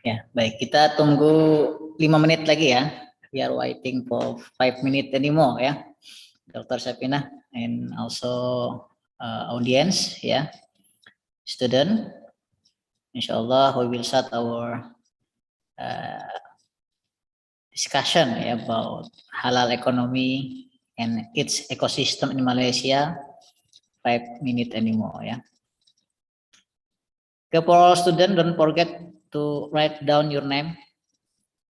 Ya, baik. Kita tunggu 5 menit lagi ya. We are waiting for 5 minutes anymore ya. Dr. Sapina and also audience ya. Student. Inshallah we will start our discussion about halal economy and its ecosystem in Malaysia. 5 minutes anymore ya. Okay, for all student, don't forget to write down your name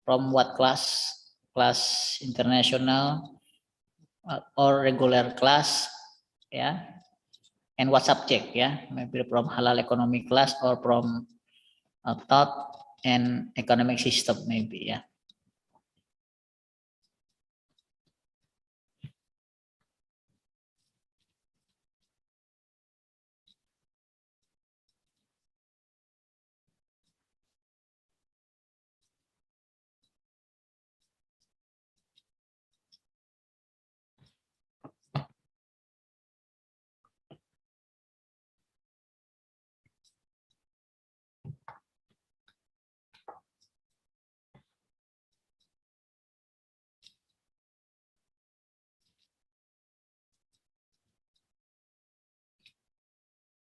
from what class, class international or regular class, ya, and what subject, ya, maybe from halal economy class or from thought and economic system maybe, ya.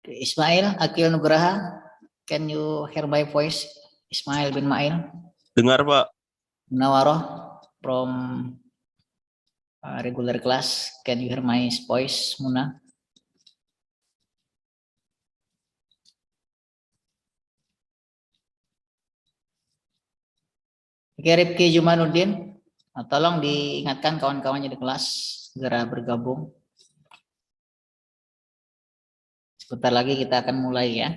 Ismail Akil Nugraha, can you hear my voice? Ismail bin Mail. Dengar, Pak. Nawaroh from regular class, can you hear my voice, Muna? Oke, Rifki Jumanuddin, tolong diingatkan kawan-kawannya di kelas segera bergabung. Sebentar lagi kita akan mulai ya.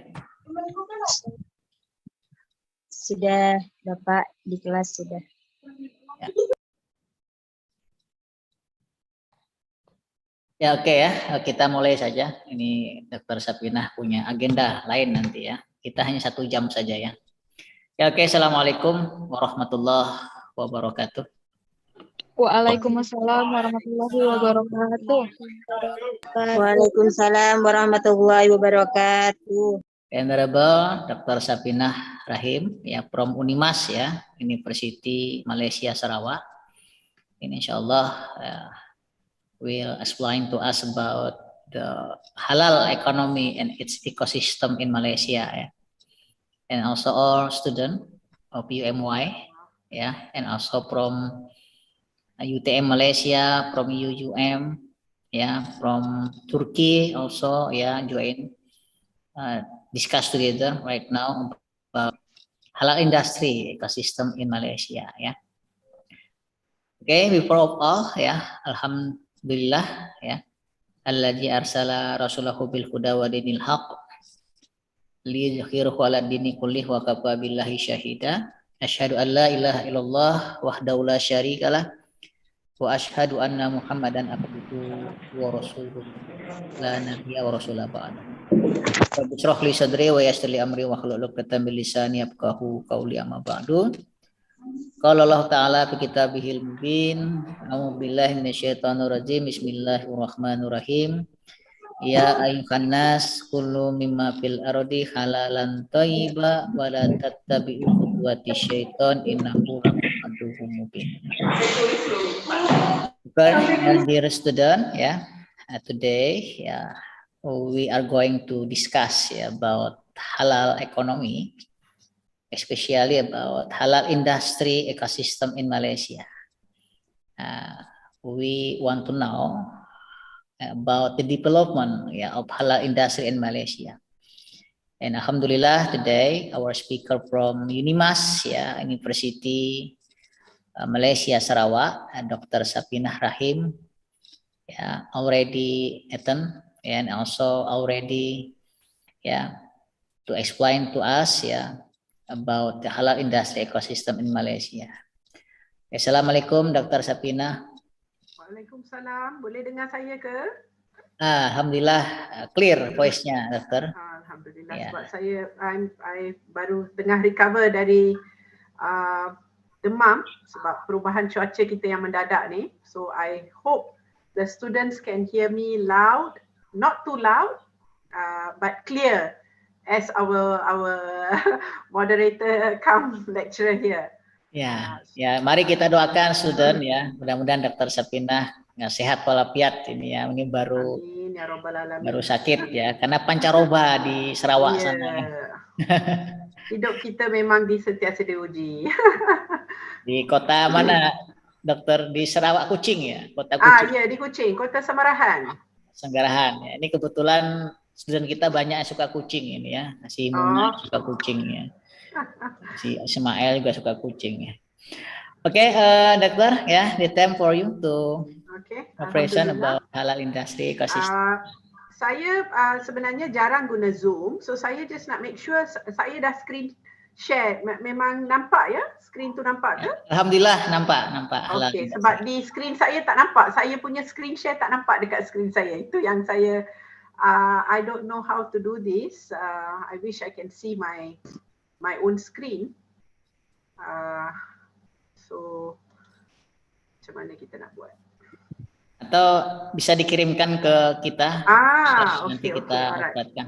Sudah, Bapak, di kelas sudah. Ya, ya oke ya, kita mulai saja. Ini Dr. Sapinah punya agenda lain nanti ya. Kita hanya 1 jam saja ya. Ya oke, Assalamualaikum warahmatullahi wabarakatuh. Waalaikumsalam warahmatullahi wabarakatuh. Waalaikumsalam warahmatullahi wabarakatuh. Honorable Dr. Sapinah Rahim ya from Unimas ya, University Malaysia Sarawak. Ini insyaallah will explain to us about the halal economy and its ecosystem in Malaysia ya. And also all student of UMY ya, and also from UTM Malaysia, from UUM ya, from Turkey also ya, join discuss together right now about halal industry ecosystem in Malaysia ya. Okay, before all ya, alhamdulillah ya, alladzi arsala rasulahu bil huda wa dinil haqq liyudhhirahu 'ala dini kullih wa kafa billahi syahida. Asyhadu an la ilaha illallah wahdahu la syarikalah wa asyhadu anna Muhammadan abduhu wa rasuluh la nabiyya wa rasulah ba'da. Rabbi shrah li sadri wa yassir li amri wa hlul 'uqdatam min lisani yafqahu qawli amma ba'du. Qala Allah Ta'ala fi kitabihil mubin, a'udzu billahi minasyaitonir rajim, bismillahirrahmanirrahim. Ya ayyuhan nas kulu mimma fil ardi halalan thayyiba wa la tattabi'u khutuwati syaiton innahu lakum aduwwum mubin. Dear student, today we are going to discuss about halal economy, especially about halal industry ecosystem in Malaysia. We want to know about the development of halal industry in Malaysia. And alhamdulillah today our speaker from Unimas University Malaysia Sarawak, Dr. Sapinah Rahim already attend and also already to explain to us about the halal industry ecosystem in Malaysia. Assalamualaikum Dr. Sapinah. Waalaikumsalam. Boleh dengar saya ke? Alhamdulillah clear voice-nya, Dokter. Alhamdulillah. Ya. Sebab saya I baru tengah recover dari demam sebab perubahan cuaca kita yang mendadak ni. So I hope the students can hear me loud, not too loud, but clear as our moderator come lecturer here. Ya, ya, mari kita doakan student ya. Mudah-mudahan Dr. Sapinah sehat walafiat ini ya. Ini baru Amin ya rabbal alamin. baru sakit ya, karena pancaroba di Sarawak sana. Hidup kita memang sentiasa diuji. Di kota mana, Dokter? Di Sarawak Kuching ya, kota Kuching. Ya, di Kuching, kota Samarahan. Sanggarahan ya. Ini kebetulan student kita banyak yang suka kucing ini ya. Si Muna suka kucing ya. Si Ismail juga suka kucing ya. Oke, Dokter ya, the time for you to operation about halal industry ecosystem. Saya sebenarnya jarang guna Zoom, so saya just nak make sure saya dah screen share. Memang nampak ya? Screen tu nampak ke? Alhamdulillah nampak. Okey, sebab di screen saya tak nampak. Saya punya screen share tak nampak dekat screen saya. Itu yang saya I don't know how to do this. I wish I can see my own screen. So macam mana kita nak buat? Atau bisa dikirimkan ke kita. Nanti kita uploadkan.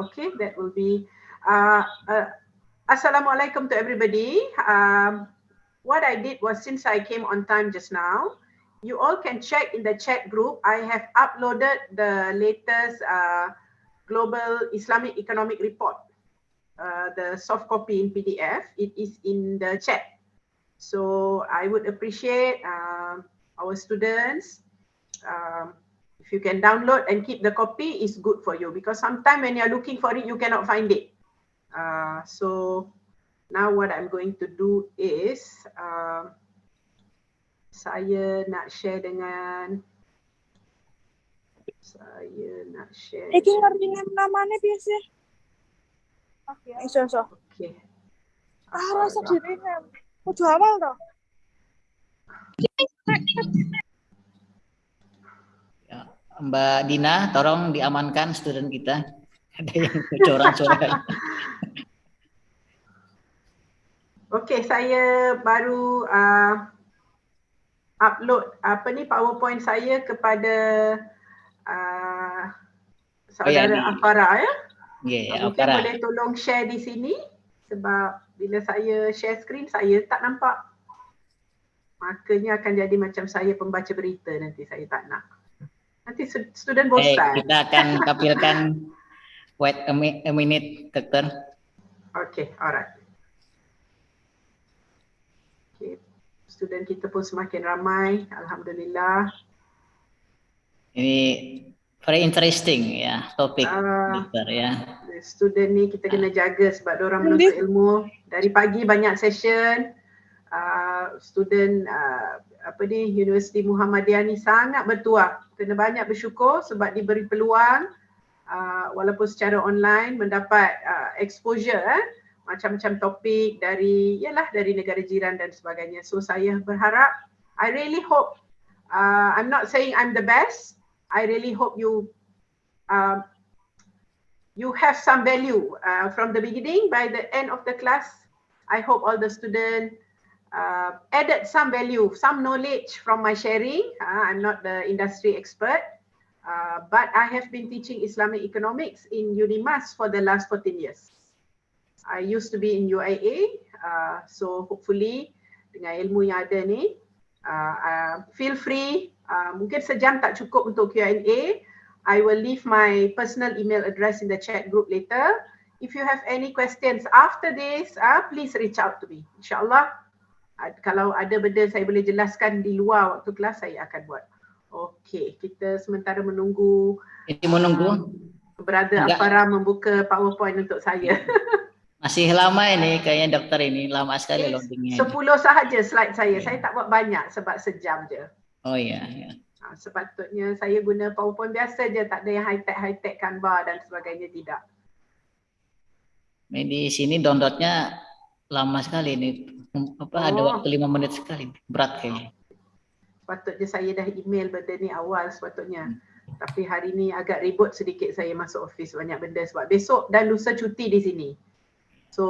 Okay, that will be Assalamualaikum to everybody. What I did was, since I came on time just now, you all can check in the chat group. I have uploaded the latest Global Islamic Economic Report, the soft copy in PDF. It is in the chat. So I would appreciate our students, if you can download and keep the copy, is good for you, because sometimes when you're looking for it, you cannot find it. So now what I'm going to do is saya nak share dengan Iki ngerti namanya biasa. Iso. Oke. Rasa dirinem. Kudu awal toh. Ya, Mbak Dina, tolong diamankan student kita. Ada yang bocoran-bocoran. Okey, saya baru upload PowerPoint saya kepada saudara Afara ya. Mungkin Afara. boleh tolong share di sini, sebab bila saya share screen saya tak nampak. Makanya akan jadi macam saya pembaca berita, nanti saya tak nak. Nanti student bosan. Kita akan tampilkan. Wait a minute, Dokter. Okay, alright. Okay, student kita pun semakin ramai, alhamdulillah. Ini very interesting ya, topik, Dokter ya. Student ni kita kena jaga sebab diorang menuntut ilmu. Dari pagi banyak session. Student Universiti Muhammadiyah ni sangat bertuah. Kena banyak bersyukur sebab diberi peluang walaupun secara online mendapat exposure macam-macam topik dari negara jiran dan sebagainya. So saya berharap, I really hope, I'm not saying I'm the best, I really hope you have some value from the beginning. By the end of the class, I hope all the students added some value, some knowledge from my sharing. I'm not the industry expert, but I have been teaching Islamic economics in UNIMAS for the last 14 years. I used to be in UIA, so hopefully dengan ilmu yang ada ni, feel free, mungkin sejam tak cukup untuk Q&A. I will leave my personal email address in the chat group later. If you have any questions after this, please reach out to me. InsyaAllah, kalau ada benda saya boleh jelaskan di luar waktu kelas, saya akan buat. Okey, kita sementara menunggu. Brother Afara membuka PowerPoint untuk saya. Masih lama ini kayaknya dokter ini, lama sekali loadingnya. 10 sahaja slide saya. Saya tak buat banyak sebab sejam je. Oh iya. Sepatutnya saya guna PowerPoint biasa je, tak ada yang high-tech gambar dan sebagainya, tidak. Di sini downloadnya lama sekali ini. Ada Oh. waktu 5 menit sekali. Berat kayaknya. Sepatutnya saya dah email benda ni awal sepatutnya. Tapi hari ni agak ribut sedikit saya masuk office banyak benda sebab besok dan lusa cuti di sini. So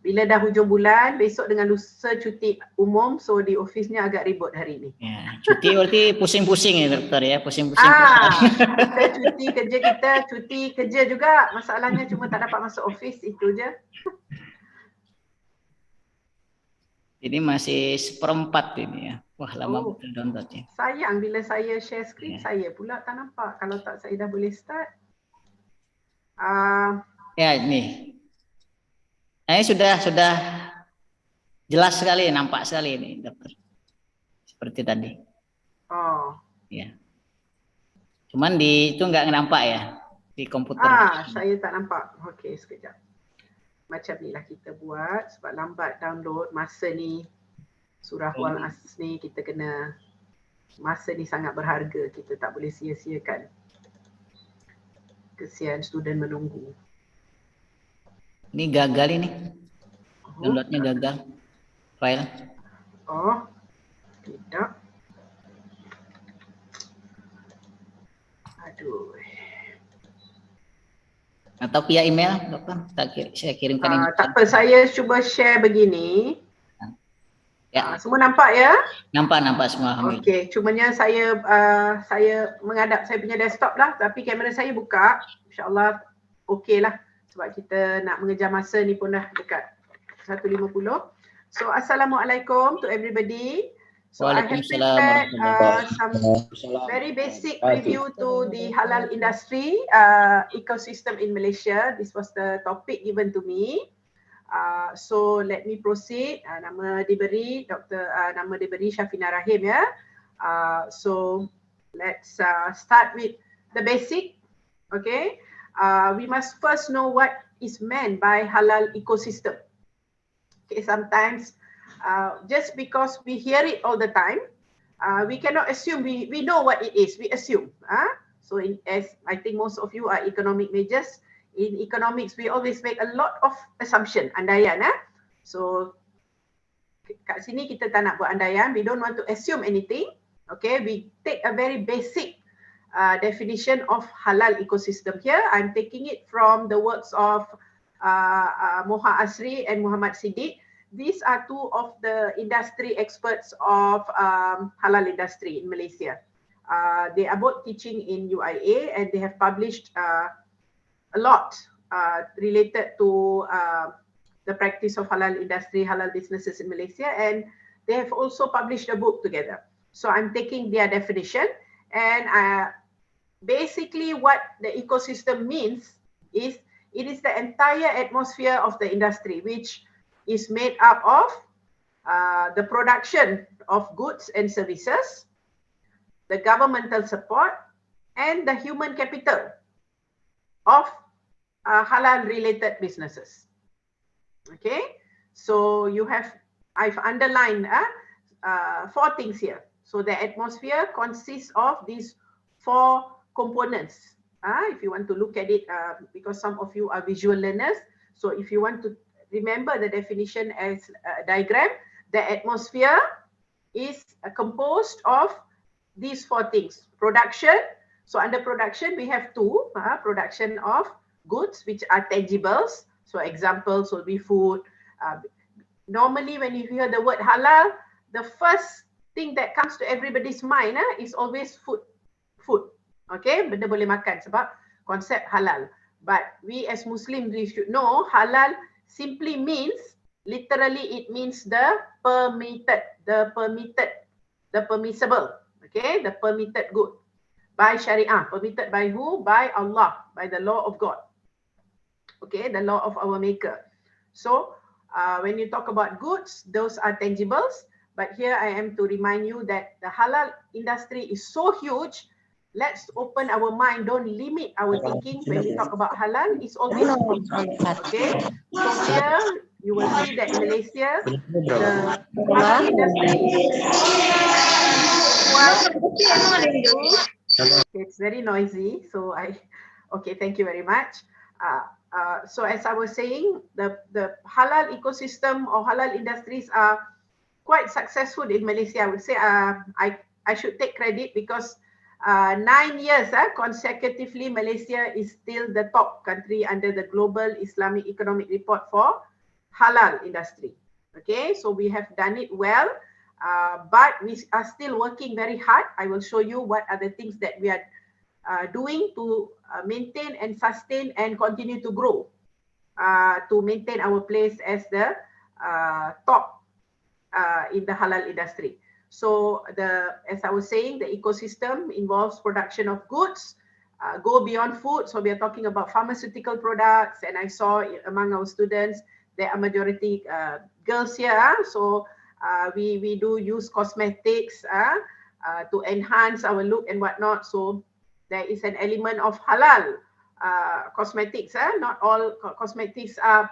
bila dah hujung bulan, besok dengan lusa cuti umum, so di office-nya agak ribut hari ni. Ya, cuti berarti pusing-pusing ya dokter ya, pusing-pusing. Kita cuti kerja juga. Masalahnya cuma tak dapat masuk office, itu je. Ini masih 1/4 ini ya. Wah, lama betul downloadnya. Sayang bila saya share screen, saya pula tak nampak. Kalau tak saya dah boleh start. Ya, ini. Ini sudah jelas sekali, nampak sekali ini dokter. Seperti tadi. Oh. Ya. Cuman di itu nggak nampak ya di komputer. Saya tak nampak. Okey, sekejap. Macam ni lah kita buat sebab lambat download masa ni. Surah Wal Asr ni kita kena, masa ni sangat berharga, kita tak boleh sia-siakan. Kesian student menunggu. Ini gagal ini. Downloadnya gagal. File. Oh, tidak. Aduh. Atau via email, dokter? Saya kirimkan email. Tak apa, saya cuba share begini. Ya. Semua nampak ya? Nampak semua. Okey, cumanya saya menghadap saya punya desktop lah, tapi kamera saya buka. InsyaAllah okey lah sebab kita nak mengejar masa ni pun dah dekat 1.50. So Assalamualaikum to everybody. So I have prepared some very basic review to the halal industry ecosystem in Malaysia. This was the topic given to me. So let me proceed. Nama diberi nama diberi Syafina Rahim ya. So let's start with the basic. Okay. We must first know what is meant by halal ecosystem. Okay, sometimes just because we hear it all the time, we cannot assume we know what it is. We assume. So as I think most of you are economic majors, in economics we always make a lot of assumption, andaian. So kat sini kita tak nak buat andaian. We don't want to assume anything. Okay, we take a very basic definition of halal ecosystem here. I'm taking it from the works of Moha Asri and Muhammad Siddiq. These are two of the industry experts of halal industry in Malaysia. They are both teaching in UIA and they have published a lot related to the practice of halal industry, halal businesses in Malaysia, and they have also published a book together. So I'm taking their definition, and basically what the ecosystem means is it is the entire atmosphere of the industry which is made up of the production of goods and services, the governmental support, and the human capital of halal related businesses. Okay, so I've underlined 4 things here. So the atmosphere consists of these 4 components. If you want to look at it, because some of you are visual learners, so if you want to remember the definition as a diagram, the atmosphere is composed of these 4 things. Production. So under production, we have 2, production of goods which are tangibles. So examples will be food. Normally when you hear the word halal, the first thing that comes to everybody's mind is always food. Okay, benda boleh makan sebab konsep halal. But we as Muslims, we should know halal simply means, literally it means the permitted, the permissible, okay, the permitted good by Sharia. Permitted by who? By Allah, by the law of God, okay, the law of our maker. So when you talk about goods, those are tangibles, but here I am to remind you that the halal industry is so huge. Let's open our mind, don't limit our thinking when we talk about halal. It's always food. Okay, so here you will see that in Malaysia, the halal industry it's very noisy. So okay, thank you very much. So as I was saying, the halal ecosystem or halal industries are quite successful in Malaysia. I would say I should take credit because 9 years consecutively, Malaysia is still the top country under the Global Islamic Economic Report for halal industry. Okay, so we have done it well, but we are still working very hard. I will show you what are the things that we are doing to maintain and sustain and continue to grow, to maintain our place as the top in the halal industry. So as I was saying, the ecosystem involves production of goods, go beyond food. So we are talking about pharmaceutical products, and I saw among our students, there are majority girls here. So we do use cosmetics to enhance our look and whatnot. So there is an element of halal cosmetics. Not all cosmetics are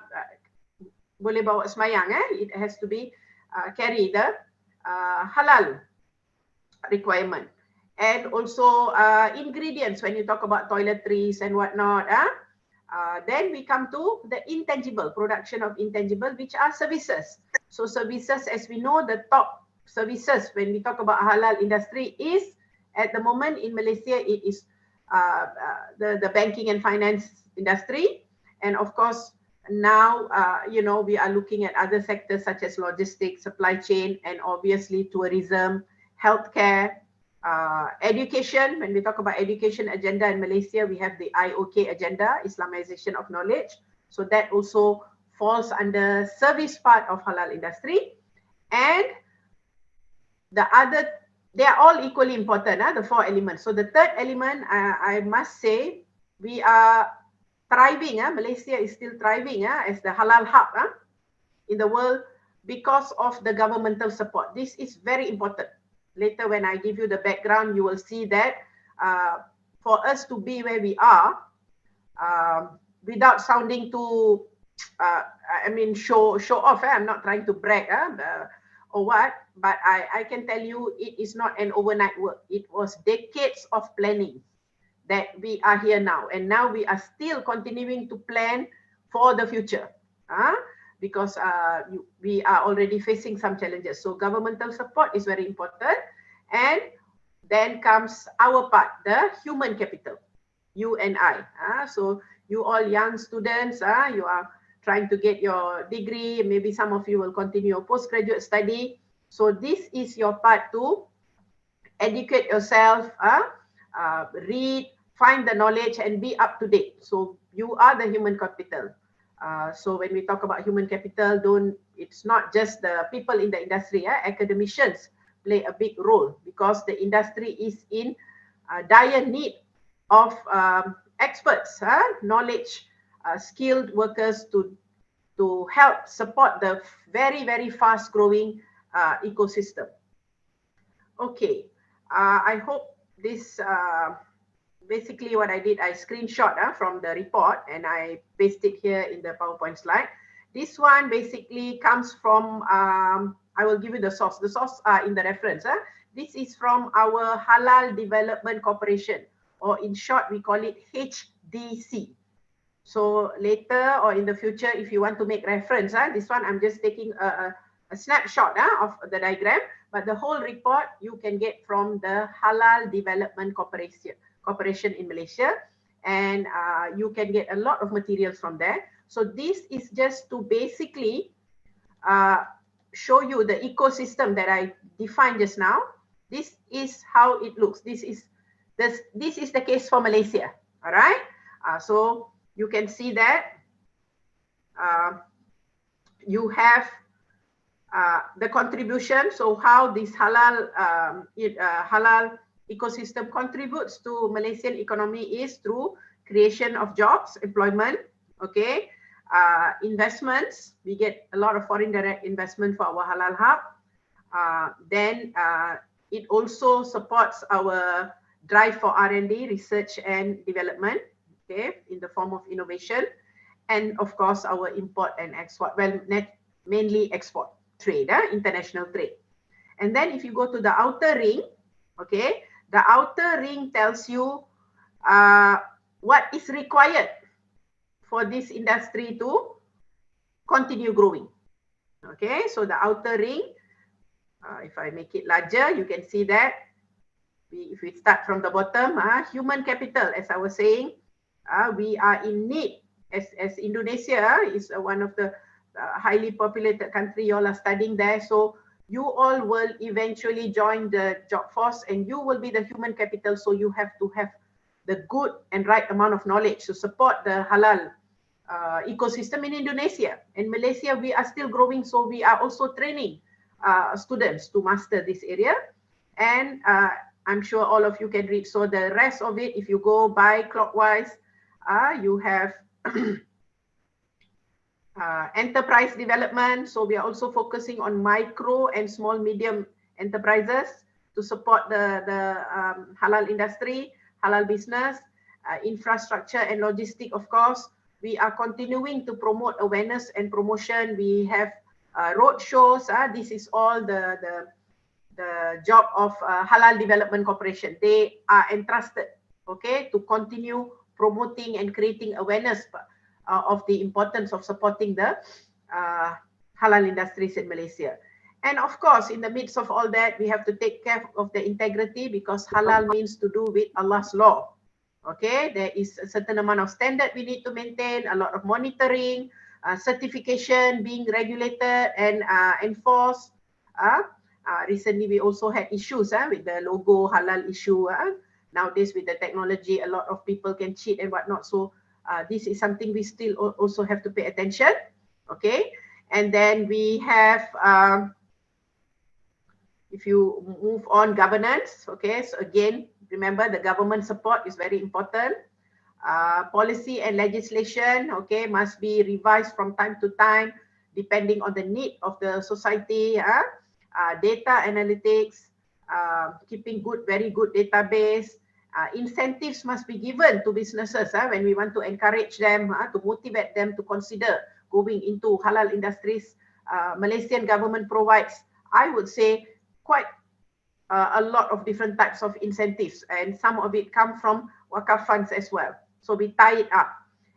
boleh bawa semayang. It has to be carry the halal requirement. And also ingredients when you talk about toiletries and whatnot. Then we come to the intangible, production of intangible, which are services. So services, as we know, the top services when we talk about halal industry is, at the moment in Malaysia, it is the banking and finance industry. And of course, now, we are looking at other sectors such as logistics, supply chain, and obviously tourism, healthcare, education. When we talk about education agenda in Malaysia, we have the IOK agenda, Islamization of knowledge. So that also falls under service part of halal industry. And the other, they are all equally important, the 4 elements. So the third element, I must say, we are thriving. Malaysia is still thriving as the halal hub in the world because of the governmental support. This is very important. Later, when I give you the background, you will see that for us to be where we are, without sounding too, show off. I'm not trying to brag or what, but I can tell you it is not an overnight work. It was decades of planning that we are here now, and now we are still continuing to plan for the future because we are already facing some challenges. So governmental support is very important. And then comes our part, the human capital, you and I. So you all young students, you are trying to get your degree, maybe some of you will continue your postgraduate study. So this is your part to educate yourself, read, find the knowledge, and be up to date. So you are the human capital. So when we talk about human capital, it's not just the people in the industry. Academicians play a big role because the industry is in dire need of experts, knowledge, skilled workers to help support the very, very fast growing ecosystem. Okay, I hope this basically what I did, I screenshot from the report and I pasted here in the PowerPoint slide. This one basically comes from, I will give you the source. The source are in the reference. This is from our Halal Development Corporation, or in short, we call it HDC. So later or in the future, if you want to make reference, this one I'm just taking a snapshot of the diagram, but the whole report you can get from the Halal Development Corporation in Malaysia, and you can get a lot of materials from there. So this is just to basically show you the ecosystem that I defined just now. This is how it looks. This is the case for Malaysia. All right. So you can see that you have the contribution. So how this halal ecosystem contributes to Malaysian economy is through creation of jobs, employment, okay, investments. We get a lot of foreign direct investment for our halal hub. Then it also supports our drive for R&D, research and development, okay, in the form of innovation, and of course our import and export, well, mainly export trade, international trade. And then if you go to the outer ring, okay, the outer ring tells you what is required for this industry to continue growing. Okay, so the outer ring, if I make it larger, you can see that if we start from the bottom, human capital, as I was saying, we are in need, as Indonesia is one of the highly populated country, you all are studying there, so you all will eventually join the job force and you will be the human capital, so you have to have the good and right amount of knowledge to support the halal ecosystem in Indonesia. In Malaysia, we are still growing, so we are also training students to master this area. And I'm sure all of you can read. So the rest of it, if you go by clockwise, you have enterprise development. So we are also focusing on micro and small medium enterprises to support the halal industry, halal business, infrastructure and logistic, of course. We are continuing to promote awareness and promotion. We have road shows. This is all the job of Halal Development Corporation. They are entrusted, okay, to continue promoting and creating awareness of the importance of supporting the halal industries in Malaysia. And of course, in the midst of all that, we have to take care of the integrity, because halal means to do with Allah's law. Okay, there is a certain amount of standard we need to maintain, a lot of monitoring, certification, being regulated and enforced. Recently, we also had issues with the logo halal issue. Nowadays, with the technology, a lot of people can cheat and whatnot. So this is something we still also have to pay attention. Okay, and then we have, if you move on, governance. Okay, so again, remember the government support is very important. Policy and legislation, okay, must be revised from time to time depending on the need of the society. Data analytics, keeping very good database. Incentives must be given to businesses when we want to encourage them, to motivate them to consider going into halal industries. Malaysian government provides, I would say, quite a lot of different types of incentives, and some of it come from wakaf funds as well. So we tie it up.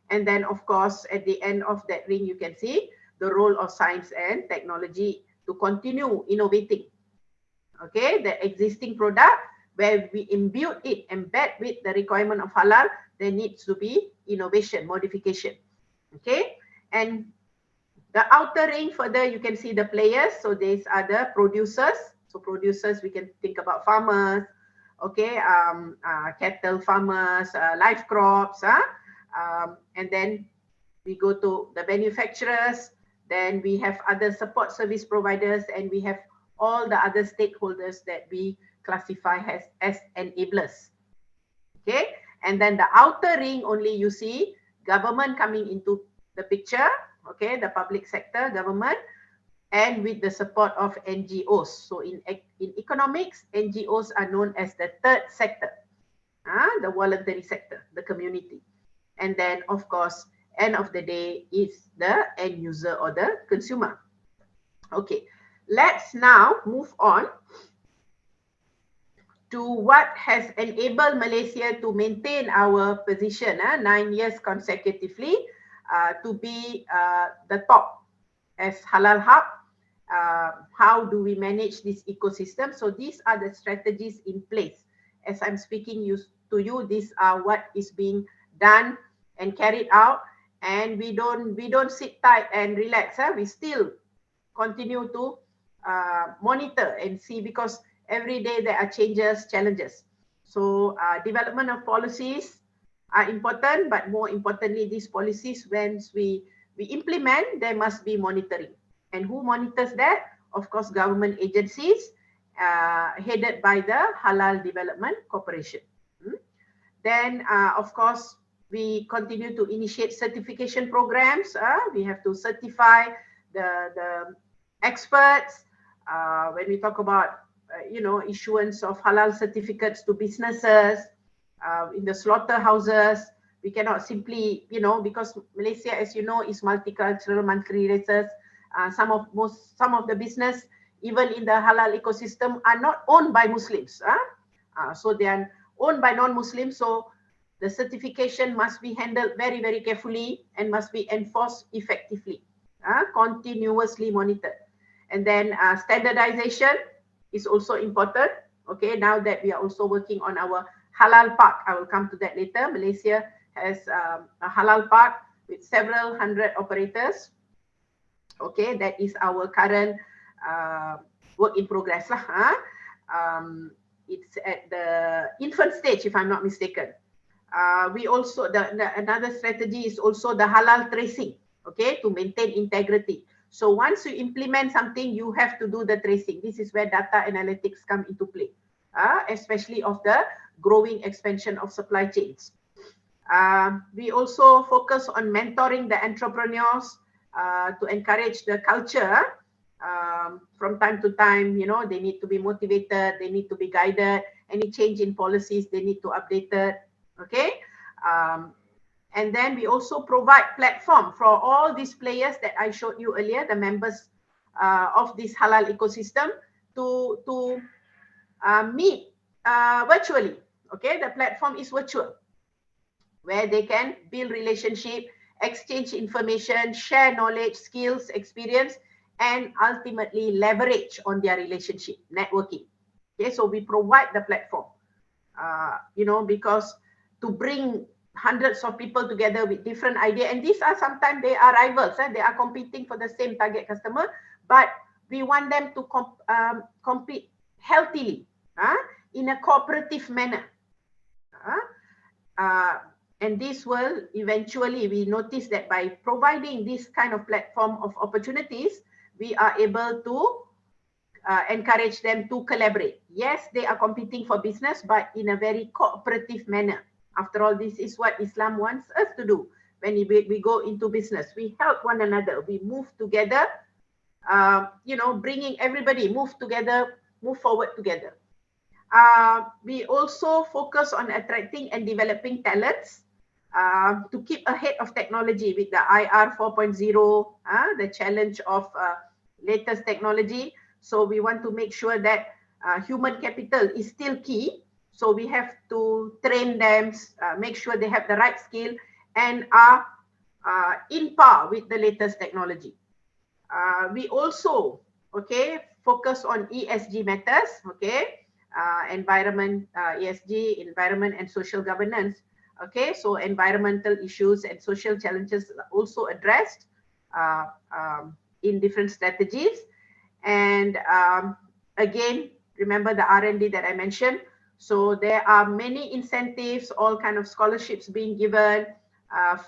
And then, of course, at the end of that ring, you can see the role of science and technology to continue innovating. Okay, the existing product, where we embed with the requirement of halal, there needs to be innovation, modification. Okay, and the outer ring further, you can see the players. So these are the producers. So producers, we can think about farmers, okay, cattle farmers, live crops, and then we go to the manufacturers, then we have other support service providers, and we have all the other stakeholders that we classify as enablers. Okay, and then the outer ring only you see government coming into the picture, okay, the public sector, government, and with the support of NGOs. So in economics, NGOs are known as the third sector, the voluntary sector, the community. And then, of course, end of the day is the end user or the consumer. Okay, let's now move on to what has enabled Malaysia to maintain our position 9 years consecutively to be the top as halal hub. How do we manage this ecosystem? So these are the strategies in place. As I'm speaking to you, these are what is being done and carried out, and we don't sit tight and relax. We still continue to monitor and see, because every day there are changes, challenges. So development of policies are important, but more importantly, these policies, once we implement, there must be monitoring. And who monitors that? Of course, government agencies headed by the Halal Development Corporation. Then, of course, we continue to initiate certification programs. We have to certify the experts. When we talk about, issuance of halal certificates to businesses, in the slaughterhouses, we cannot simply, because Malaysia, as you know, is multicultural, multi-races. Some of the business, even in the halal ecosystem, are not owned by Muslims. So they are owned by non-Muslims. So The certification must be handled very, very carefully and must be enforced effectively, continuously monitored. And then standardization is also important. Okay, now that we are also working on our halal park, I will come to that later. Malaysia has a halal park with several hundred operators. Okay, that is our current work in progress lah. It's at the infant stage, if I'm not mistaken. We also another strategy is also the halal tracing. Okay, to maintain integrity. So once you implement something, you have to do the tracing. This is where data analytics come into play, especially of the growing expansion of supply chains. We also focus on mentoring the entrepreneurs to encourage the culture. From time to time, you know, they need to be motivated, they need to be guided. Any change in policies, they need to update it. Okay. And then we also provide platform for all these players that I showed you earlier, the members of this halal ecosystem, to meet virtually. Okay, the platform is virtual, where they can build relationship, exchange information, share knowledge, skills, experience, and ultimately leverage on their relationship, networking. Okay, so we provide the platform, you know, because to bring hundreds of people together with different ideas, and these are sometimes they are rivals, they are competing for the same target customer, but we want them to compete healthily, in a cooperative manner. And this will eventually, we notice that by providing this kind of platform of opportunities, we are able to encourage them to collaborate. Yes, they are competing for business, but in a very cooperative manner. After all, this is what Islam wants us to do. When we go into business, we help one another. We move together, you know, bringing everybody, move together, move forward together. We also focus on attracting and developing talents to keep ahead of technology with the IR 4.0, the challenge of latest technology. So we want to make sure that human capital is still key. So we have to train them, make sure they have the right skill and are in par with the latest technology. We also, okay, focus on ESG matters, okay, environment, ESG, environment and social governance. Okay, so environmental issues and social challenges are also addressed in different strategies. And again, remember the R&D that I mentioned. So there are many incentives, all kind of scholarships being given,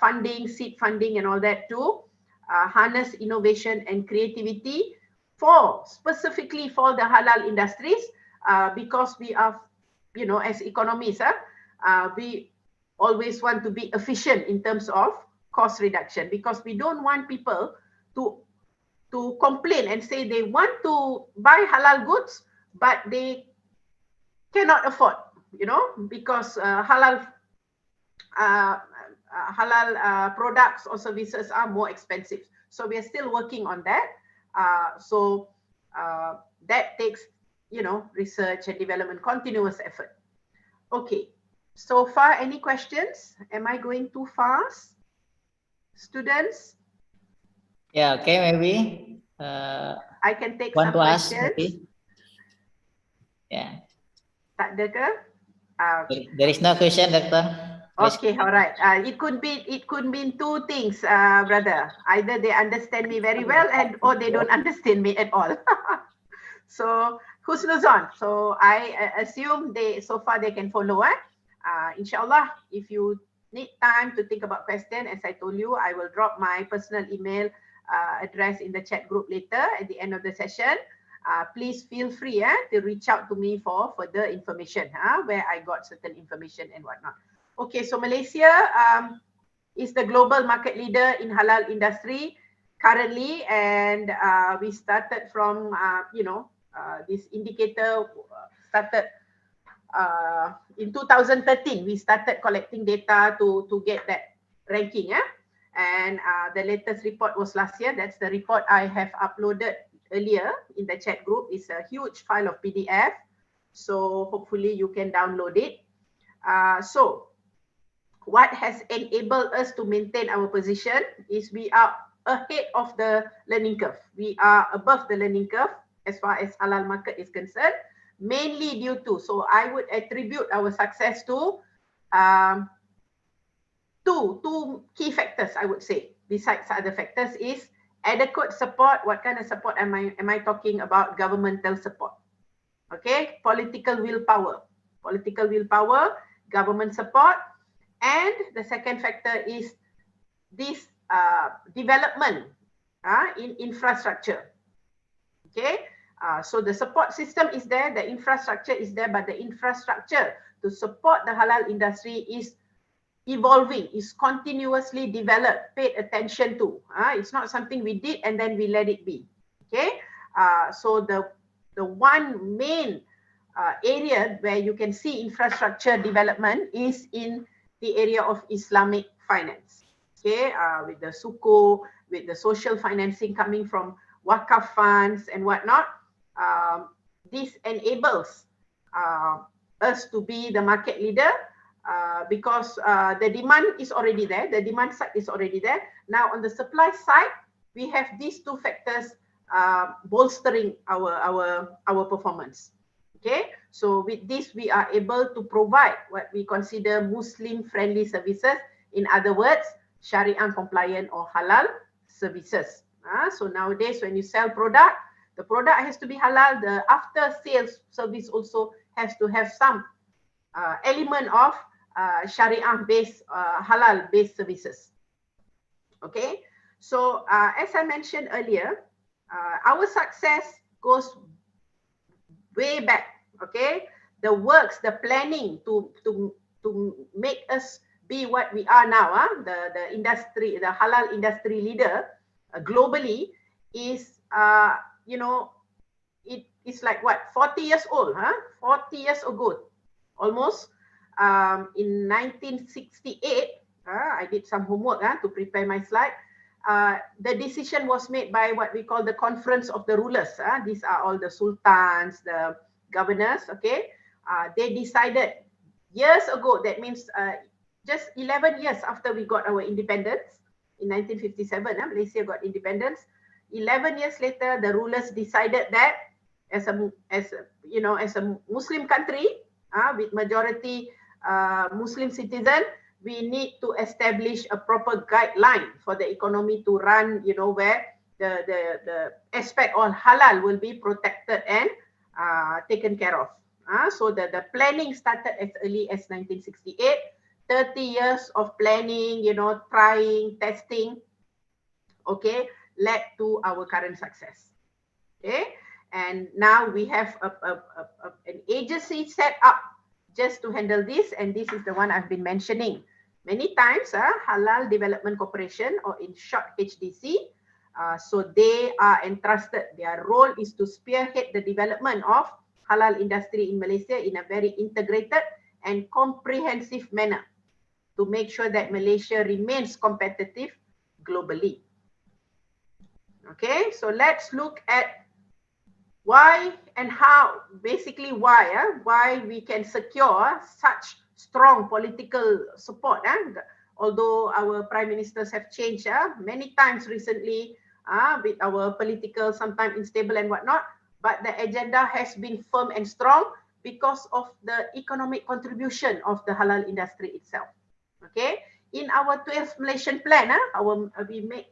funding, seed funding and all that to harness innovation and creativity specifically for the halal industries, because we are, you know, as economists, we always want to be efficient in terms of cost reduction, because we don't want people to complain and say they want to buy halal goods, but they cannot afford, you know, because halal products or services are more expensive. So we are still working on that. So that takes, you know, research and development, continuous effort. Okay, so far any questions? Am I going too fast, students? Yeah, okay, maybe I can take want some to ask questions. maybe. Yeah. Tak ada ke? There is no question, Doctor. Okay, all right. It could be two things, brother. Either they understand me very well or they don't understand me at all. So Husnuzon. So I assume so far they can follow. Inshallah, if you need time to think about question, as I told you, I will drop my personal email address in the chat group later at the end of the session. Please feel free to reach out to me for further information, where I got certain information and whatnot. Okay, so Malaysia is the global market leader in halal industry currently, and we started from, you know, this indicator started in 2013. We started collecting data to get that ranking, and the latest report was last year. That's the report I have uploaded earlier in the chat group. It's a huge file of PDF, so hopefully you can download it. So what has enabled us to maintain our position is we are ahead of the learning curve. We are above the learning curve as far as halal market is concerned, mainly due to, so I would attribute our success to two key factors, I would say, besides other factors, is adequate support. What kind of support am I talking about? Governmental support. Okay, political willpower, government support. And the second factor is this development in infrastructure. Okay, so the support system is there, the infrastructure is there, but the infrastructure to support the halal industry is evolving, is continuously developed, paid attention to. It's not something we did and then we let it be. Okay, so the one main area where you can see infrastructure development is in the area of Islamic finance. Okay, with the SUKU, with the social financing coming from Wakaf funds and whatnot, this enables us to be the market leader because the demand is already there, the demand side is already there. Now on the supply side, we have these two factors bolstering our performance. Okay, so with this we are able to provide what we consider Muslim friendly services. In other words, Sharia compliant or halal services. So nowadays when you sell product, the product has to be halal. The after sales service also has to have some element of Sharia based halal based services. Okay, so as I mentioned earlier, our success goes way back. Okay, the works, the planning to make us be what we are now, the industry, the halal industry leader globally is it is like what, 40 years old, 40 years ago almost. In 1968, I did some homework to prepare my slide. The decision was made by what we call the Conference of the Rulers. These are all the sultans, the governors. Okay, they decided years ago, that means just 11 years after we got our independence in 1957, Malaysia got independence. 11 years later, the rulers decided that as a Muslim country with majority Muslim citizen, we need to establish a proper guideline for the economy to run, where the aspect on halal will be protected and taken care of. So the planning started as early as 1968, 30 years of planning, trying, testing, okay, led to our current success. Okay, and now we have an agency set up just to handle this, and this is the one I've been mentioning many times, Halal Development Corporation, or in short HDC. So they are entrusted, their role is to spearhead the development of halal industry in Malaysia in a very integrated and comprehensive manner to make sure that Malaysia remains competitive globally. Okay, so let's look at why and how, basically why we can secure such strong political support. Although our prime ministers have changed many times recently with our political, sometimes unstable and whatnot, but the agenda has been firm and strong because of the economic contribution of the halal industry itself. Okay, in our 12th Malaysian plan, we make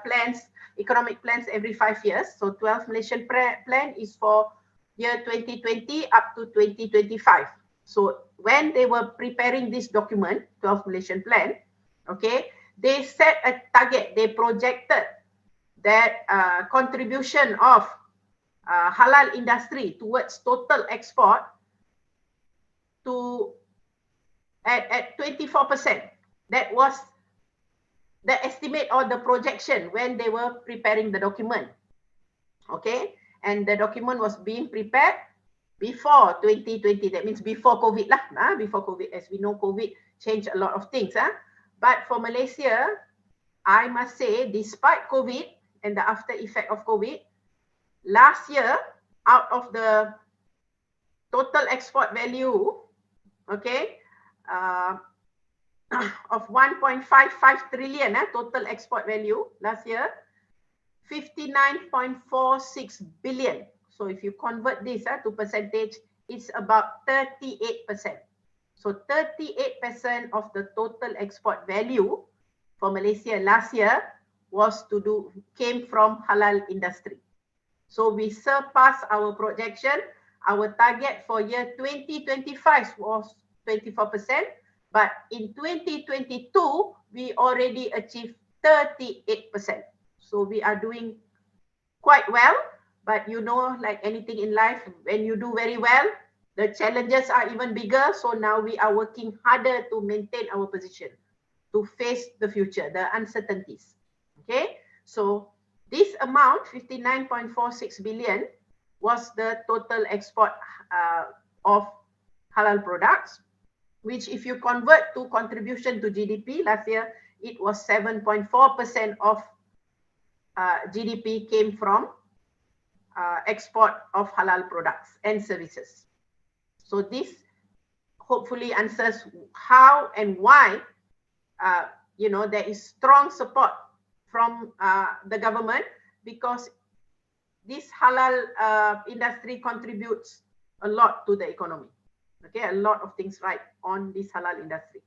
plans, economic plans every 5 years. So 12th Malaysian plan is for year 2020 up to 2025. So when they were preparing this document, 12th Malaysian plan, okay, they set a target, they projected that contribution of halal industry towards total export to at 24%. That was the estimate or the projection when they were preparing the document. Okay, and the document was being prepared before 2020. That means before COVID lah. Before COVID, as we know, COVID changed a lot of things. But for Malaysia, I must say, despite COVID and the after effect of COVID, last year, out of the total export value, okay, of 1.55 trillion total export value last year, 59.46 billion. So if you convert this to percentage, it's about 38%. So 38% of the total export value for Malaysia last year came from halal industry. So we surpassed our projection. Our target for year 2025 was 24%, but in 2022, we already achieved 38%. So we are doing quite well, but you know, like anything in life, when you do very well, the challenges are even bigger. So now we are working harder to maintain our position, to face the future, the uncertainties. Okay, so this amount, 59.46 billion, was the total export of halal products, which if you convert to contribution to GDP last year, it was 7.4% of GDP came from export of halal products and services. So this hopefully answers how and why there is strong support from the government, because this halal industry contributes a lot to the economy. Okay, a lot of things right on this halal industry.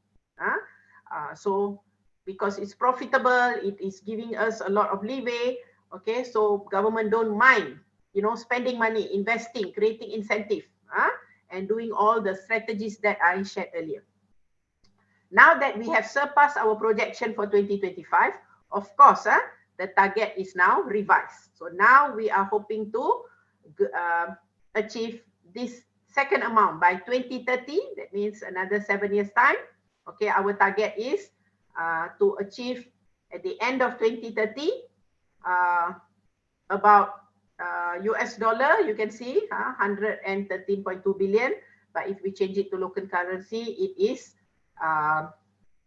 So because it's profitable, it is giving us a lot of leeway. Okay, so government don't mind, spending money, investing, creating incentive, and doing all the strategies that I shared earlier. Now that we have surpassed our projection for 2025, of course, the target is now revised. So now we are hoping to achieve this second amount by 2030. That means another 7 years time. Okay, our target is to achieve at the end of 2030 about US dollar, you can see 113.2 billion. But if we change it to local currency, it is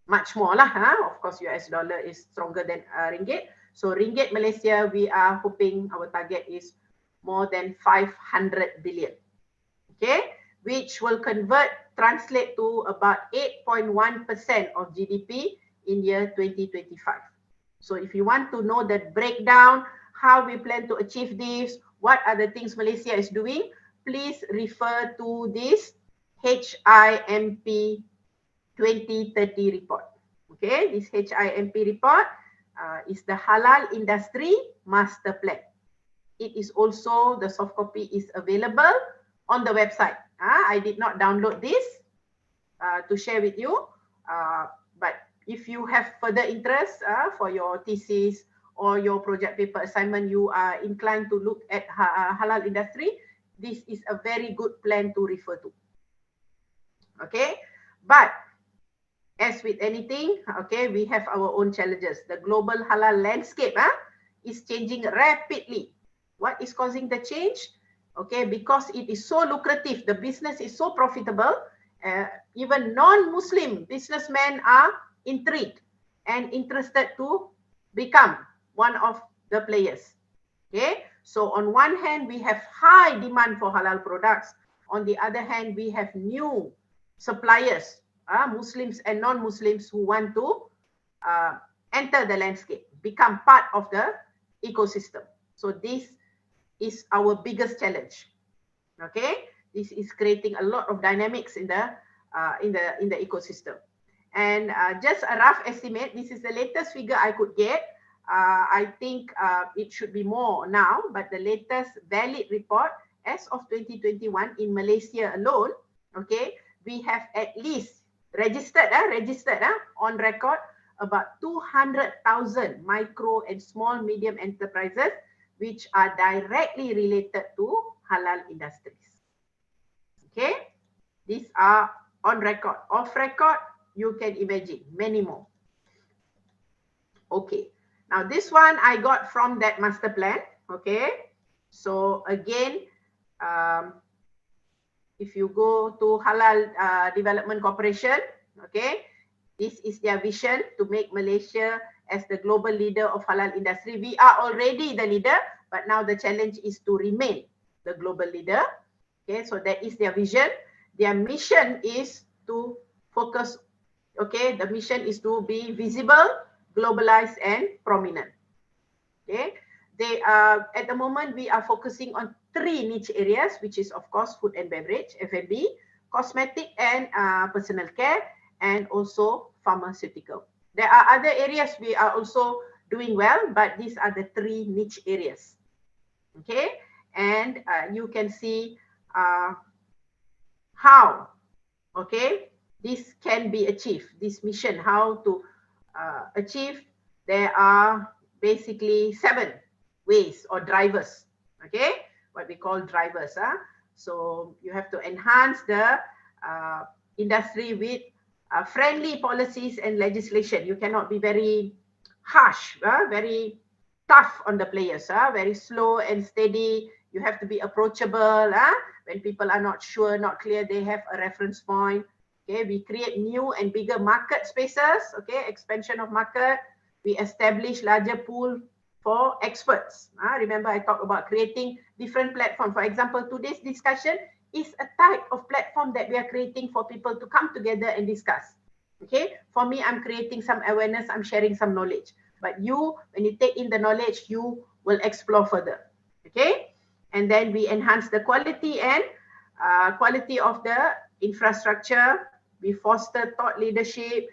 much more lah. Of course, US dollar is stronger than ringgit. So ringgit Malaysia, we are hoping our target is more than 500 billion. Okay, which will translate to about 8.1% of GDP in year 2025. So if you want to know the breakdown, how we plan to achieve this, what are the things Malaysia is doing, please refer to this HIMP 2030 report. Okay, this HIMP report is the Halal Industry Master Plan. It is also, the soft copy is available on the website. I did not download this to share with you, but if you have further interest for your thesis or your project paper assignment, you are inclined to look at halal industry, this is a very good plan to refer to. Okay, but as with anything, okay, we have our own challenges. The global halal landscape is changing rapidly. What is causing the change? Okay, because it is so lucrative, the business is so profitable, even non-Muslim businessmen are intrigued and interested to become one of the players. Okay, so on one hand, we have high demand for halal products. On the other hand, we have new suppliers, Muslims and non-Muslims, who want to enter the landscape, become part of the ecosystem. So this is our biggest challenge. Okay, this is creating a lot of dynamics in the ecosystem. And just a rough estimate, this is the latest figure I could get. I think it should be more now, but the latest valid report as of 2021 in Malaysia alone, okay, we have at least registered on record about 200,000 micro and small medium enterprises which are directly related to halal industries. Okay, these are on record. Off record, you can imagine many more. Okay, now this one I got from that master plan. Okay, so again, if you go to Halal Development Corporation, okay, this is their vision to make Malaysia as the global leader of halal industry. We are already the leader, but now the challenge is to remain the global leader. Okay, so that is their vision. Their mission is to focus Okay, the mission is to be visible, globalized, and prominent. Okay, they are at the moment we are focusing on 3 niche areas, which is of course food and beverage, F&B, cosmetic and personal care, and also pharmaceutical. There are other areas we are also doing well, but these are the 3 niche areas. Okay, and you can see how, okay, this can be achieved, this mission, how to achieve. There are basically 7 ways or drivers, okay, what we call drivers. So you have to enhance the industry with friendly policies and legislation. You cannot be very harsh, very tough on the players, very slow and steady. You have to be approachable. When people are not sure, not clear, they have a reference point. Okay, we create new and bigger market spaces. Okay, expansion of market. We establish larger pool for experts. Remember, I talked about creating different platforms. For example, today's discussion is a type of platform that we are creating for people to come together and discuss. Okay, for me, I'm creating some awareness, I'm sharing some knowledge. But you, when you take in the knowledge, you will explore further. Okay, and then we enhance the quality and quality of the infrastructure. We foster thought leadership,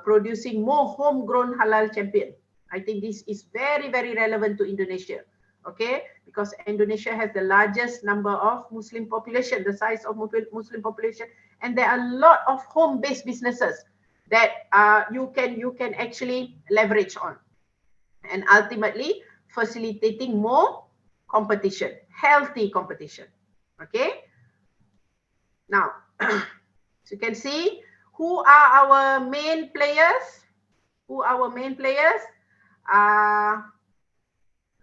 producing more homegrown halal champion. I think this is very, very relevant to Indonesia. Okay, because Indonesia has the largest number of Muslim population, the size of Muslim population, and there are a lot of home-based businesses that you can actually leverage on, and ultimately facilitating more competition, healthy competition. Okay. Now, so you can see who are our main players. Who are our main players?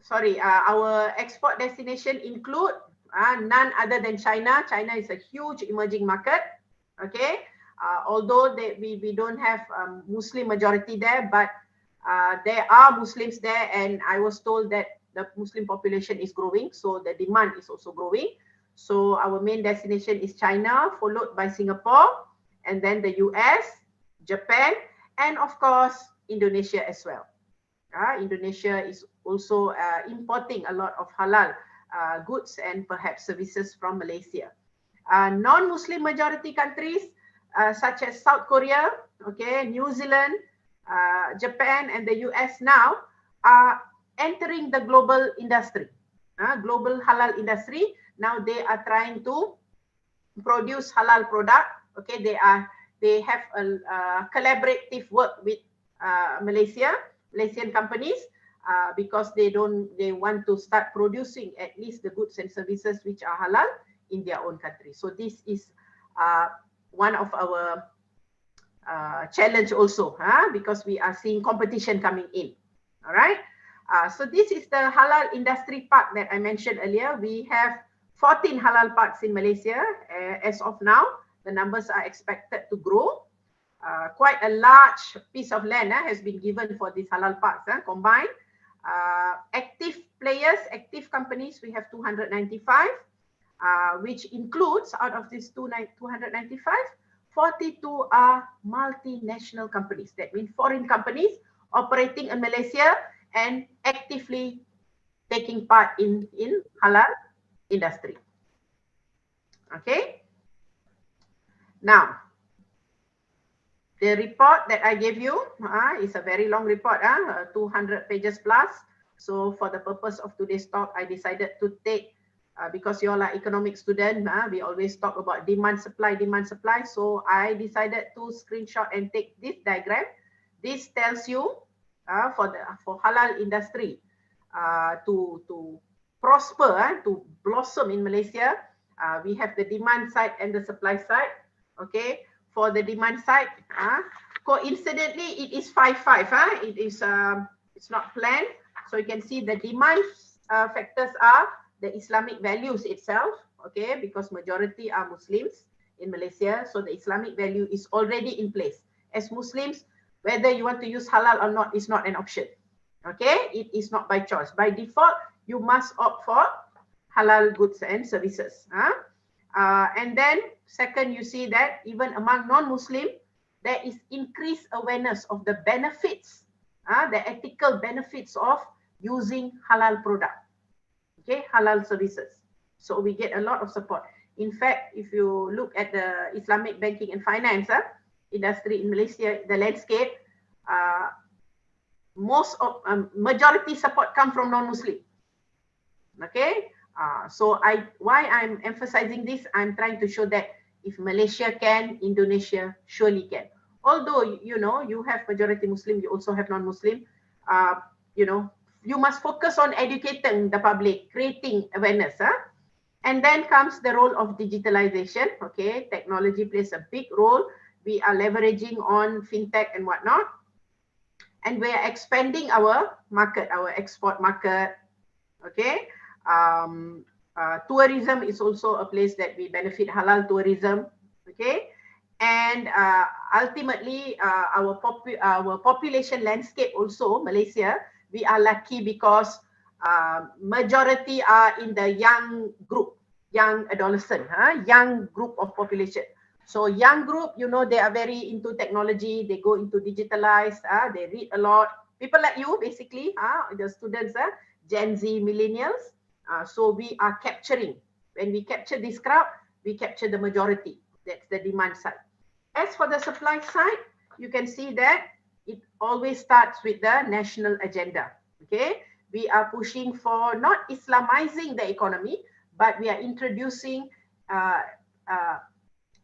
Our export destination include none other than China. China is a huge emerging market. Okay, although we don't have Muslim majority there, but there are Muslims there, and I was told that the Muslim population is growing, so the demand is also growing. So our main destination is China, followed by Singapore, and then the US, Japan, and of course Indonesia as well. Indonesia is also importing a lot of halal goods and perhaps services from Malaysia. Non-Muslim majority countries such as South Korea, okay, New Zealand, Japan, and the US now are entering the global industry, global halal industry. Now they are trying to produce halal product. Okay, they have a collaborative work with Malaysian companies because they want to start producing at least the goods and services which are halal in their own country. So this is one of our challenge also, because we are seeing competition coming in. All right. So this is the halal industry park that I mentioned earlier. We have 14 halal parks in Malaysia as of now. The numbers are expected to grow. Quite a large piece of land has been given for these halal parks combined. Active players, active companies, we have 295, which includes, out of these 295, 42 are multinational companies. That means foreign companies operating in Malaysia and actively taking part in halal industry. Okay. Now, the report that I gave you is a very long report, 200 pages plus. So for the purpose of today's talk, I decided to take, because you all are economic students, we always talk about demand, supply. So I decided to screenshot and take this diagram. This tells you for halal industry to prosper, to blossom in Malaysia, we have the demand side and the supply side. Okay, for the demand side, coincidentally, it is 5-5. It is it's not planned. So you can see the demand factors are the Islamic values itself. Okay, because majority are Muslims in Malaysia, so the Islamic value is already in place. As Muslims, whether you want to use halal or not is not an option. Okay, it is not by choice. By default, you must opt for halal goods and services. And then second, you see that even among non-Muslim, there is increased awareness of the benefits, the ethical benefits of using halal product, okay, halal services. So we get a lot of support. In fact, if you look at the Islamic banking and finance industry in Malaysia, the landscape, most of majority support come from non-Muslim. Okay, so why I'm emphasizing this, I'm trying to show that if Malaysia can, Indonesia surely can. Although, you know, you have majority Muslim, you also have non-Muslim, you know, you must focus on educating the public, creating awareness. And then comes the role of digitalization. Okay, technology plays a big role. We are leveraging on fintech and whatnot. And we are expanding our market, our export market. Okay, tourism is also a place that we benefit, halal tourism. Okay, and ultimately our population landscape also, Malaysia, we are lucky because majority are in the young group, young adolescent, young group of population. So young group, you know, they are very into technology, they go into digitalized, they read a lot. People like you, basically, the students, Gen Z, millennials. So we are capturing, when we capture this crowd, we capture the majority. That's the demand side. As for the supply side, you can see that it always starts with the national agenda. Okay, we are pushing for not Islamizing the economy, but we are introducing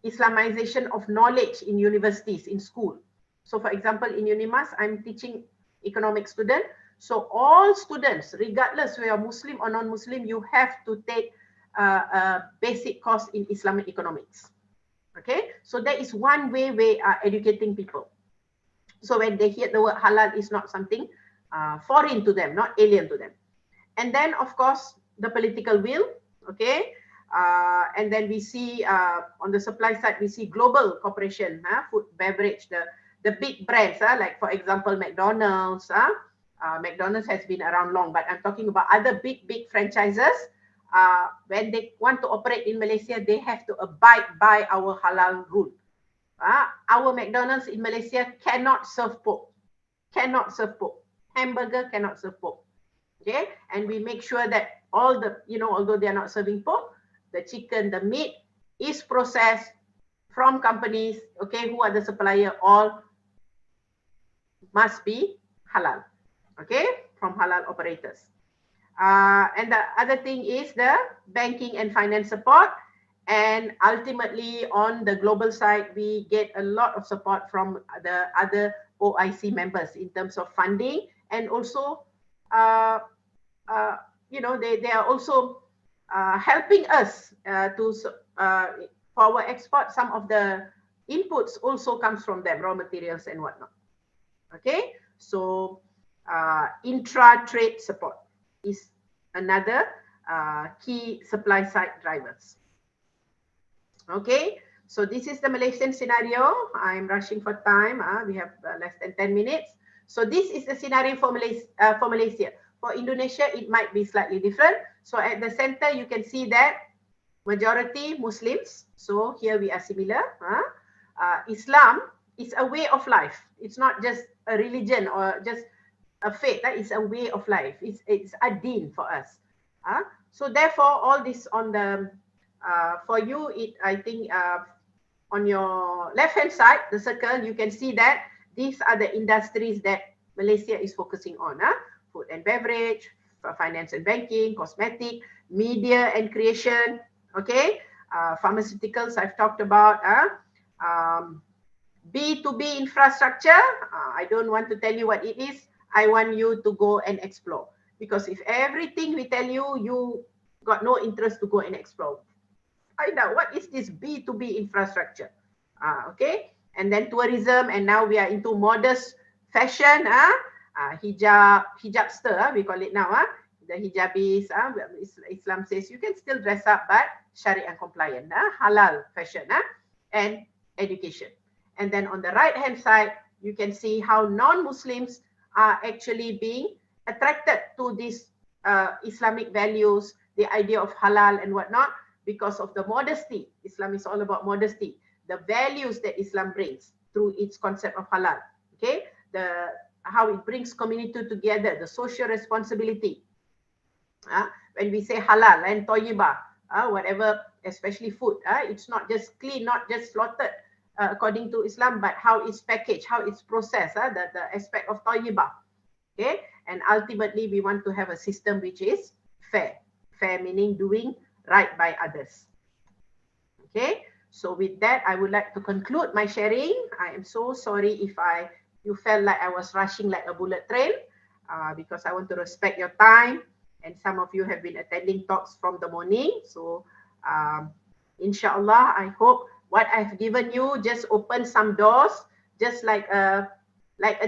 Islamization of knowledge in universities, in school. So for example, in Unimas, I'm teaching economic student. So all students, regardless whether you're Muslim or non-Muslim, you have to take a basic course in Islamic economics. Okay, so that is one way we are educating people. So when they hear the word halal, is not something foreign to them, not alien to them. And then, of course, the political will. Okay, and then we see on the supply side, we see global cooperation, food, beverage, the big brands, like for example, McDonald's. McDonald's has been around long, but I'm talking about other big franchises. When they want to operate in Malaysia, they have to abide by our halal rule. Our McDonald's in Malaysia cannot serve pork. Cannot serve pork. Hamburger cannot serve pork. Okay, and we make sure that all the, you know, although they are not serving pork, the chicken, the meat is processed from companies, okay, who are the supplier, all must be halal, okay, from halal operators. And the other thing is the banking and finance support. And ultimately on the global side, we get a lot of support from the other OIC members in terms of funding, and also, you know, they are also helping us for our export. Some of the inputs also comes from them, raw materials and whatnot. Okay, so intra-trade support is another key supply side drivers. Okay, so this is the Malaysian scenario. I'm rushing for time. We have less than 10 minutes. So this is the scenario for Malaysia. For Indonesia, it might be slightly different. So at the center, you can see that majority Muslims. So here we are similar. Islam is a way of life. It's not just a religion or just a faith. It's a way of life. It's a deen for us. So therefore, all this on the for you, I think on your left-hand side, the circle, you can see that these are the industries that Malaysia is focusing on. Food and beverage, finance and banking, cosmetic, media and creation, okay, pharmaceuticals I've talked about, B2B infrastructure, I don't want to tell you what it is. I want you to go and explore, because if everything we tell you, you got no interest to go and explore. Find out what is this B2B infrastructure. Okay, and then tourism, and now we are into modest fashion, hijabster, we call it now. The hijabis, Islam says you can still dress up, but Sharia compliant, halal fashion, and education. And then on the right hand side, you can see how non-Muslims are actually being attracted to these Islamic values, the idea of halal and whatnot, because of the modesty. Islam is all about modesty, the values that Islam brings. through its concept of halal. Okay, how it brings community together, the social responsibility. When we say halal and toyibah, whatever, especially food, it's not just clean, not just slaughtered according to Islam, but how it's packaged, how it's processed, the aspect of toyibah. Okay, and ultimately we want to have a system which is fair. Fair meaning doing right by others. Okay, so with that, I would like to conclude my sharing. I am so sorry if you felt like I was rushing like a bullet train, because I want to respect your time. And some of you have been attending talks from the morning. So inshallah, I hope what I've given you just open some doors, just like a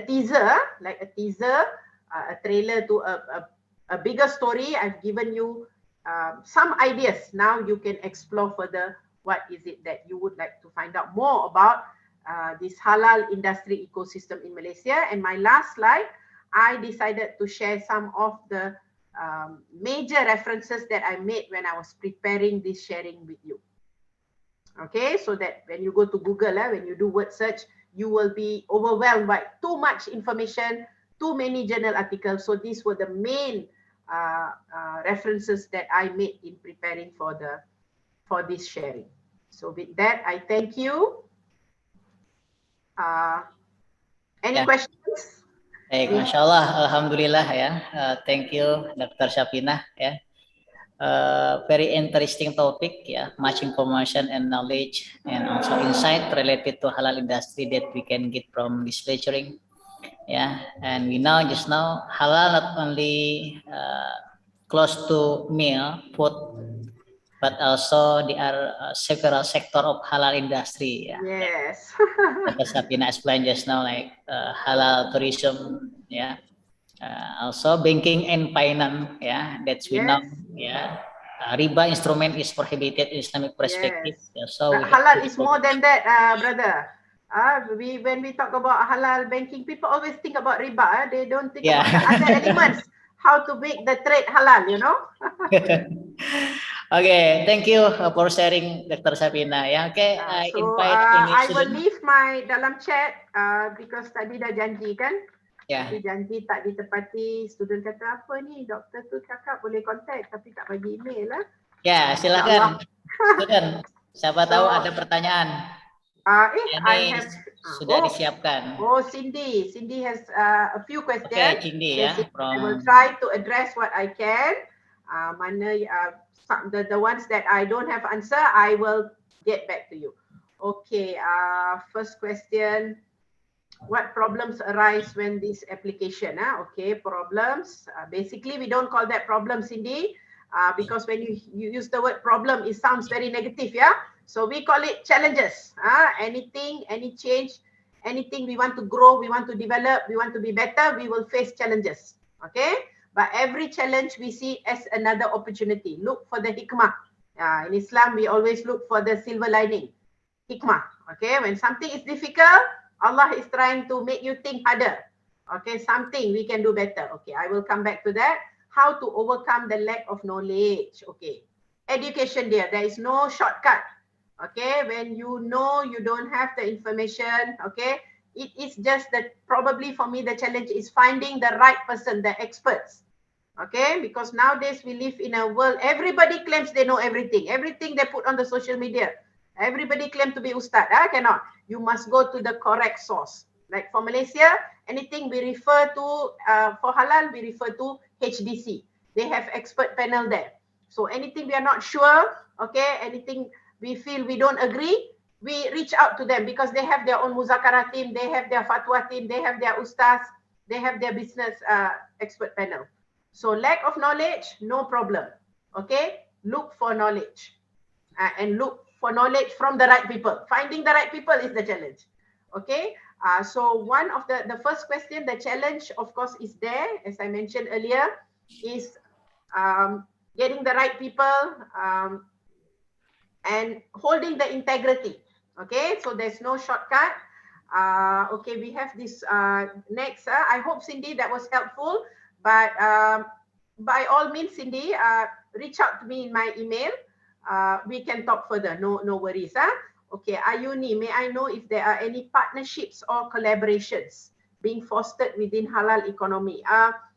teaser, a trailer to a bigger story. I've given you some ideas. Now you can explore further what is it that you would like to find out more about this halal industry ecosystem in Malaysia. And my last slide, I decided to share some of the major references that I made when I was preparing this sharing with you. Okay, so that when you go to Google, when you do word search, you will be overwhelmed by too much information, too many journal articles. So these were the main references that I made in preparing for this sharing. So with that, I thank you. Any questions? Baik, Masya Allah, Alhamdulillah ya. Thank you, Dr. Syapinah ya. Very interesting topic ya, much information and knowledge and also insight related to halal industry that we can get from this lecturing. Yeah, and we know just now halal not only close to meal, food, but also there are several sector of halal industry. Yeah. Yes. Dr. Syapinah explained just now like halal tourism. Yeah. Also banking and finance. Yeah, that's we know. Yeah. Riba instrument is prohibited in Islamic perspective. Yes. Yeah, so Halal is more than that, brother. When we talk about halal banking, people always think about riba. They don't think about the other elements. How to make the trade halal, you know? Okay, thank you for sharing, Dr. Syapinah. Ya, okay, So I will leave my dalam chat because tadi dah janji kan? Ya. Tapi janji tak ditepati. Student kata apa ni? Doktor tu cakap boleh contact tapi tak bagi email lah. Ya, silakan. Student, siapa tahu ada pertanyaan. I have sudah disiapkan. Oh, Cindy has a few questions. Okay, Cindy ya. I will try to address what I can. The ones that I don't have answer, I will get back to you. Okay, first question. What problems arise when this application? Okay, problems. Basically, we don't call that problem, Cindy, because when you use the word problem, it sounds very negative, yeah? So we call it challenges. Anything, any change, anything we want to grow, we want to develop, we want to be better, we will face challenges, okay? But every challenge we see as another opportunity. Look for the hikmah. In Islam, we always look for the silver lining. Hikmah, okay? When something is difficult, Allah is trying to make you think harder. Okay, something we can do better. Okay, I will come back to that. How to overcome the lack of knowledge. Okay, education there is no shortcut. Okay, when you know you don't have the information, okay, it is just that probably for me the challenge is finding the right person, the experts. Okay, because nowadays we live in a world, everybody claims they know everything. Everything they put on the social media. Everybody claim to be ustad, cannot. You must go to the correct source. Like for Malaysia, anything we refer to, for halal, we refer to HDC. They have expert panel there. So anything we are not sure, okay, anything we feel we don't agree, we reach out to them because they have their own muzakarah team, they have their fatwa team, they have their ustaz, they have their business expert panel. So lack of knowledge, no problem, okay? Look for knowledge and look for knowledge from the right people. Finding the right people is the challenge. Okay, so one of the first question, the challenge of course is there, as I mentioned earlier, is getting the right people and holding the integrity. Okay, so there's no shortcut. Okay, we have this next. I hope, Cindy, that was helpful. But by all means, Cindy, reach out to me in my email. We can talk further. No worries. Okay, Ayuni, may I know if there are any partnerships or collaborations being fostered within halal economy?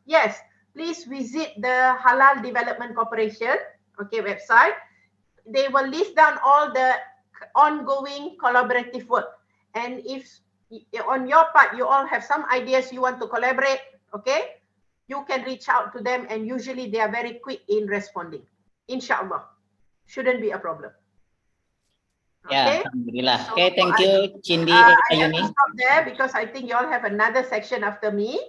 Yes, please visit the Halal Development Corporation, okay, website. They will list down all the ongoing collaborative work. And if on your part, you all have some ideas you want to collaborate, okay, you can reach out to them, and usually they are very quick in responding. Inshallah, shouldn't be a problem. Ya, Okay. alhamdulillah. So, Oke, thank you Cindy I have Ayuni. to stop there because I think you all have another section after me.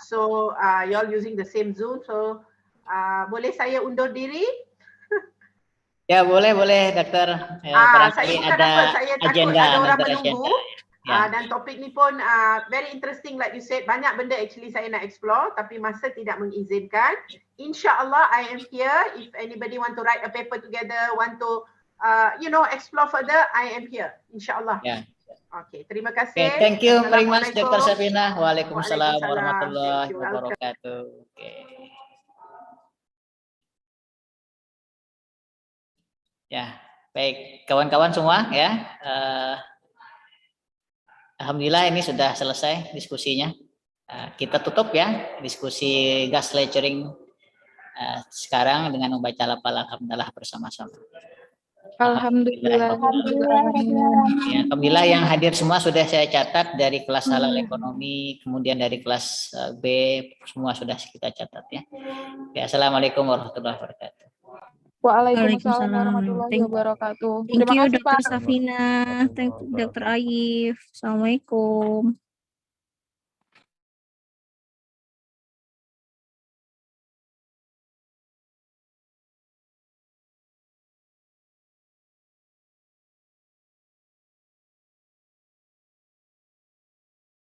So you all using the same Zoom. So boleh saya undur diri? Ya, boleh Dokter. Saya Barangkali bukan ada apa, saya takut agenda, ada orang another menunggu. agenda. Ya. Dan topik ni pun very interesting like you said. Banyak benda actually saya nak explore tapi masa tidak mengizinkan. InsyaAllah I am here. If anybody want to write a paper together, want to explore further, I am here. InsyaAllah. Ya. Okay, terima kasih. Okay, thank you very much Assalamualaikum. Dr. Safinah. Waalaikumsalam Waalaikumsalam. warahmatullahi Thank you. Welcome. wabarakatuh. Oke. Ya, baik kawan-kawan semua ya. Alhamdulillah ini sudah selesai diskusinya. Kita tutup ya diskusi gas lecturing sekarang dengan membaca lafal alhamdulillah bersama-sama. Alhamdulillah. Ya, alhamdulillah yang hadir semua sudah saya catat dari kelas halal ekonomi, kemudian dari kelas B, semua sudah kita catat ya. Ya, assalamualaikum warahmatullahi wabarakatuh. Waalaikumsalam warahmatullahi wabarakatuh. Thank Terima you kasih Dr. Pak. Safina, thank you Dr. Aif. Assalamualaikum.